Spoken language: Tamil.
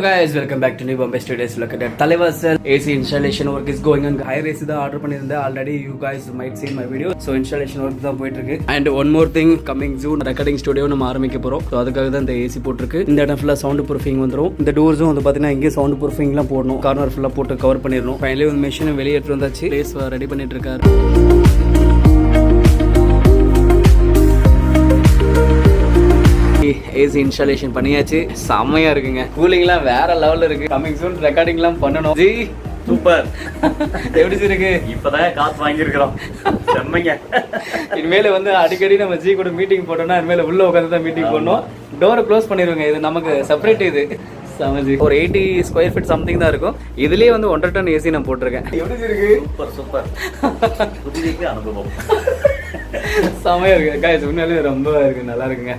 guys, welcome back to new Bombay Studios. Look at that Thalaivasal AC installation work is going on. High AC da order பண்ணிருந்தேன் already. You guys might see my video. So installation work தான் போயிட்டு இருக்கு. And one more thing coming soon, recording studio நம்ம ஆரம்பிக்க போறோம். So அதுக்காக தான் இந்த AC போட்டுருக்கு. இந்த இடம் ஃபுல்லா சவுண்ட் ப்ரூஃபிங் வந்துரும். இந்த டோர்ஸும் வந்து பாத்தீங்கன்னா இங்கே சவுண்ட் ப்ரூஃபிங்லாம் போடணும். கார்னர் ஃபுல்லா போட்டு கவர் பண்ணிரணும். ஃபைனலி வந்து மெஷினை வெளியே எடுத்து வந்தாச்சு. பிளேஸ் ரெடி பண்ணிட்டு இருக்காரு. ஏசி இன்ஸ்டாலேஷன் பண்ணியாச்சு. செம்மையா இருக்குங்க. கூலிங்லாம் வேற லெவல்ல இருக்கு. கமிங் சூன் ரெக்கார்டிங்லாம் பண்ணணும். G super. எப்படி இருக்கு? இப்பதான் காத்து வாங்கியிருக்கிறோம். செம்மைங்க. இனிமேல வந்து அடிக்கடி நம்ம ஜி கூட மீட்டிங் போட்டோம்னா இனிமேல உள்ள உட்காந்து தான் மீட்டிங் போடணும். டோரை க்ளோஸ் பண்ணிடுவாங்க. இது நமக்கு செப்பரேட். இது சமஜி ஒரு 80 ஸ்கொயர் ஃபீட் சம்திங் தான் இருக்கும். இதுலயே வந்து 1.5 டன் ஏசி நான் போட்டிருக்கேன். எப்படி இருக்கு? Super super. புதிய அனுபவம். செம்மையா இருக்கு. காய்ஸ் உண்மையிலேயே ரொம்ப இருக்கு. நல்லா இருக்குங்க.